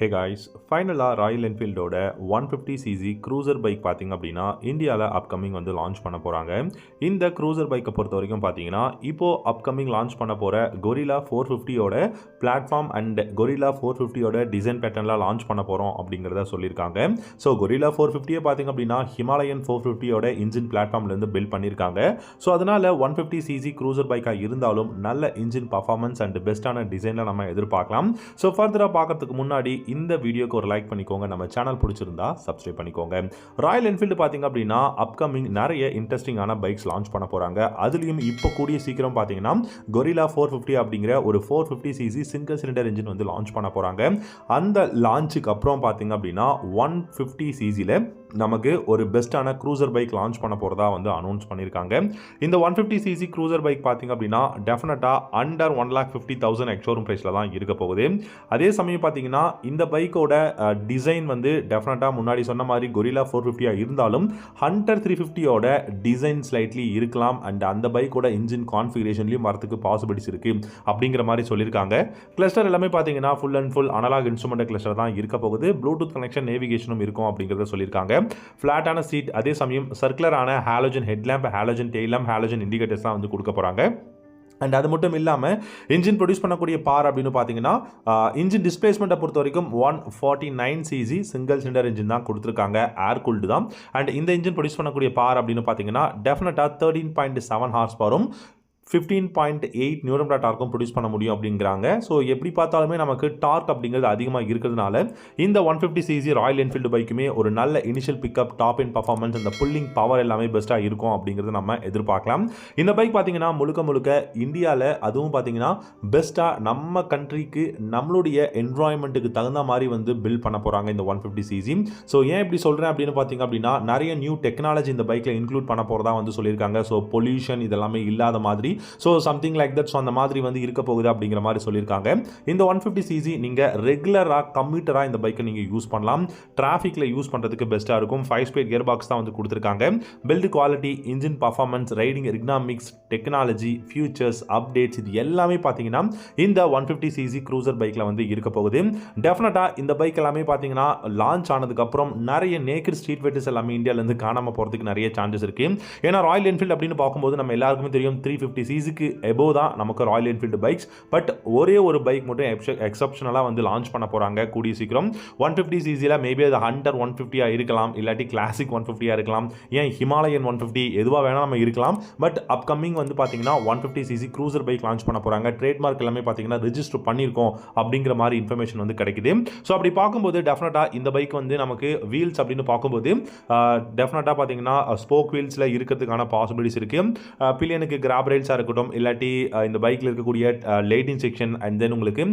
Hey guys, ஃபைனலாக Royal என்ஃபீல்டோட 150cc cruiser bike பார்த்தீங்க அப்படின்னா இந்தியாவில் அப்கமிங் வந்து லான்ச் பண்ண போகிறாங்க. இந்த க்ரூசர் பைக்கை பொறுத்த வரைக்கும் பார்த்தீங்கன்னா இப்போது அப்கமிங் லான்ச் பண்ண போகிற கொரில்லா 450யோட பிளாட்ஃபார்ம் அண்ட் கொரில்லா 450யோட டிசைன் பேட்டர்னில் லான்ச் பண்ண போகிறோம் அப்படிங்கிறத சொல்லியிருக்காங்க. ஸோ கொரில்லா 450 பார்த்தீங்க அப்படின்னா ஹிமாலயன் 450யோட இன்ஜின் பிளாட்ஃபார்ம்லேருந்து பில்ட் பண்ணியிருக்காங்க. ஸோ அதனால் 150cc க்ரூசர் பைக்காக இருந்தாலும் நல்ல இன்ஜின் பர்ஃபார்மன்ஸ் அண்ட் பெஸ்ட்டான டிசைனில் நம்ம எதிர்பார்க்கலாம். ஸோ ஃபர்தராக பார்க்கறதுக்கு முன்னாடி இந்த வீடியோக்கு ஒரு லைக் பண்ணிக்கோங்க. நம்ம சேனல் பிடிச்சிருந்தா சப்ஸ்கிரைப் பண்ணிக்கோங்க. ராயல் என்ஃபீல்டு பார்த்தீங்க அப்படின்னா அப்கமிங் நிறைய இன்ட்ரெஸ்டிங்கான பைக்ஸ் லான்ச் பண்ண போகிறாங்க. அதுலேயும் இப்போ கூடிய சீக்கிரம் பார்த்தீங்கன்னா கொரில்லா 450 அப்படிங்கிற ஒரு 450cc சிங்கிள் சிலிண்டர் இன்ஜின் வந்து லான்ச் பண்ண போகிறாங்க. அந்த லான்ச்சுக்கு அப்புறம் பார்த்தீங்க அப்படின்னா 150cc நமக்கு ஒரு பெஸ்ட்டான க்ரூசர் பைக் லான்ச் பண்ண போகிறதா வந்து அனௌன்ஸ் பண்ணியிருக்காங்க. இந்த 150cc க்ரூசர் பைக் பார்த்தீங்க அப்படின்னா டெஃபினட்டாக அண்டர் 1,50,000 எக்ஸ்ஷோரூம் ப்ரைஸில் தான் இருக்க போகுது. அதே சமயம் பார்த்தீங்கன்னா இந்த பைக்கோட டிசைன் வந்து டெஃபினட்டாக முன்னாடி சொன்ன மாதிரி கொரில்லா 450 இருந்தாலும் ஹண்டர் 350யோட டிசைன் ஸ்லைட்லி இருக்கலாம். அண்ட் அந்த பைக்கோட இன்ஜின் கான்ஃபிகரேஷன்லையும் வரதுக்கு பாசிபிலிட்டிஸ் இருக்குது அப்படிங்கிற மாதிரி சொல்லியிருக்காங்க. கிளஸ்டர் எல்லாமே பார்த்தீங்கன்னா full and full analog instrument cluster தான் இருக்க போகுது. ப்ளூடூத் கனெக்ஷன் நேவிகேஷனும் இருக்கும் அப்படிங்கிறத சொல்லியிருக்காங்க. ஃப்ளாட்டான சீட், அதே சமயம் சர்க்குலரான halogen headlamp, halogen taillamp, halogen indicators தான் வந்து கொடுக்க போகிறாங்க. அண்ட் அது மட்டும் இல்லாமல் இன்ஜின் ப்ரொடியூஸ் பண்ணக்கூடிய பார் அப்படின்னு பார்த்தீங்கன்னா இன்ஜின் டிஸ்பிளேஸ்மெண்ட்டை பொறுத்த வரைக்கும் 149cc சிங்கிள் சிலிண்டர் இன்ஜின் தான் கொடுத்துருக்காங்க. ஏர் கூல்டு தான். அண்ட் இந்த இன்ஜின் ப்ரொடியூஸ் பண்ணக்கூடிய பார் அப்படின்னு பார்த்தீங்கன்னா டெஃபினட்டாக 13.7 ஹார்ஸ் பவரும் 15.8 நியூட்டன் டார்க்கும் ப்ரொடியூஸ் பண்ண முடியும் அப்படிங்கிறாங்க. ஸோ எப்படி பார்த்தாலுமே நமக்கு டார்க் அப்படிங்கிறது அதிகமாக இருக்கிறதுனால இந்த 150cc ராயல் என்ஃபீல்டு பைக்குமே ஒரு நல்ல இனிஷியல் பிக்கப், டாப் இன் பர்ஃபார்மன்ஸ், அந்த புல்லிங் பவர் எல்லாமே பெஸ்ட்டாக இருக்கும் அப்படிங்கிறது நம்ம எதிர்பார்க்கலாம். இந்த பைக் பார்த்தீங்கன்னா முழுக்க இந்தியாவில் அதுவும் பார்த்தீங்கன்னா பெஸ்ட்டாக நம்ம கண்ட்ரிக்கு நம்மளுடைய என்வாயன்மெண்ட்டுக்கு தகுந்த மாதிரி வந்து பில்ட் பண்ண போகிறாங்க இந்த 150cc. ஸோ ஏன் இப்படி சொல்கிறேன் அப்படின்னு பார்த்தீங்க அப்படின்னா நிறைய நியூ டெக்னாலஜி இந்த பைக்கில் இன்க்ளூட் பண்ண போகிறதா வந்து சொல்லியிருக்காங்க. ஸோ பொல்யூஷன் இதெல்லாமே இல்லாத மாதிரி, so something like that, so அந்த மாதிரி வந்து இருக்க போகுது அப்படிங்கிற மாதிரி சொல்லியிருக்காங்க. இந்த 150cc நீங்கள் ரெகுலராக கம்யூட்டராக இந்த பைக்கை நீங்கள் யூஸ் பண்ணலாம். டிராஃபிக்கில் யூஸ் பண்ணுறதுக்கு பெஸ்ட்டாக இருக்கும். 5-speed கியர் பாக்ஸ் தான் வந்து கொடுத்துருக்காங்க. Build quality, engine performance, riding ergonomics, technology, features, updates இது எல்லாமே பார்த்தீங்கன்னா இந்த 150cc க்ரூசர் பைக்கில் வந்து இருக்க போகுது. டெஃபினட்டாக இந்த பைக் எல்லாமே பார்த்தீங்கன்னா லான்ச் ஆனதுக்கப்புறம் நிறைய நேக்கட் ஸ்ட்ரீட் வெட்டர்ஸ் எல்லாமே இந்தியாவிலேருந்து காணாமல் போகிறதுக்கு நிறைய சான்சஸ் இருக்குது. ஏன்னா ராயல் என்ஃபீல்டு அப்படின்னு பார்க்கும்போது நம்ம எல்லாருக்குமே தெரியும் 350cc எபோவ் தான் நமக்கு ராயல் என்ஃபீல்டு பைக்ஸ். பட் ஒரே ஒரு பைக் மட்டும் எக்ஸப்ஷனலாக வந்து லான்ச் பண்ண போகிறாங்க கூடிய சீக்கிரம். 150cc மேபி அது ஹண்டர் 150 இருக்கலாம், இல்லாட்டி கிளாசிக் 150 இருக்கலாம், ஏன் ஹிமாலயன் 150 எதுவாக வேணால் நம்ம இருக்கலாம். பட் அப்கமிங் வந்து பார்த்தீங்கன்னா 150cc க்ரூசர் பைக் லான்ச் பண்ண போகிறாங்க. ட்ரேட்மார்க் எல்லாமே பார்த்தீங்கன்னா ரெஜிஸ்டர் பண்ணியிருக்கோம் அப்படிங்கிற மாதிரி இன்ஃபர்மேஷன் வந்து கிடைக்குது. ஸோ அப்படி பார்க்கும்போது டெஃபினட்டாக இந்த பைக் வந்து நமக்கு வீல்ஸ் அப்படின்னு பார்க்கும்போது டெஃபினட்டாக பார்த்தீங்கன்னா ஸ்போக் வீல்ஸில் இருக்கிறதுக்கான பாசிபிலிட்டிஸ் இருக்குது. பில்லியனுக்கு கிராப் ரேல்ஸாக இருக்கட்டும், இல்லாட்டி இந்த பைக்கில் இருக்கக்கூடிய லைட்டிங் செக்ஷன், அண்ட் தென் உங்களுக்கு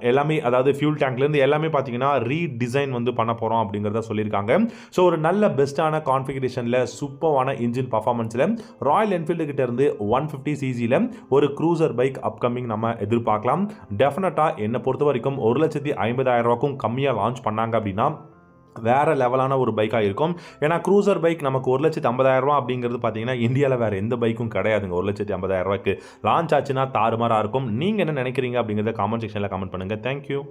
எல்லாமே, அதாவது ஃபியூல் டேங்க்லேருந்து எல்லாமே பார்த்தீங்கன்னா ரீடிசைன் வந்து பண்ண போகிறோம் அப்படிங்கிறத சொல்லியிருக்காங்க. ஸோ ஒரு நல்ல பெஸ்ட்டான கான்ஃபிகரேஷனில் சூப்பரான இன்ஜின் பர்ஃபார்மன்ஸில் ராயல் என்ஃபீல்டு கிட்ட இருந்து 150cc ஒரு க்ரூசர் பைக் அப்கமிங் நம்ம எதிர்பார்க்கலாம். டெஃபினட்டாக என்னை பொறுத்த வரைக்கும் 1,50,000 கம்மியாக லான்ச் பண்ணாங்க அப்படின்னா வேறு லெவலான ஒரு பைக்காக இருக்கும். ஏன்னா க்ரூசர் பைக் நமக்கு 1,50,000 அப்படிங்கிறது பார்த்தீங்கன்னா இந்தியாவில் வேறு எந்த பைக்கும் கிடையாதுங்க. 1,50,000 லான்ச் ஆச்சுன்னா தாறுமாறாக இருக்கும். நீங்கள் என்ன நினைக்கிறீங்க அப்படிங்கிறத காமெண்ட் செக்ஷனில் கமெண்ட் பண்ணுங்கள். தேங்க்யூ.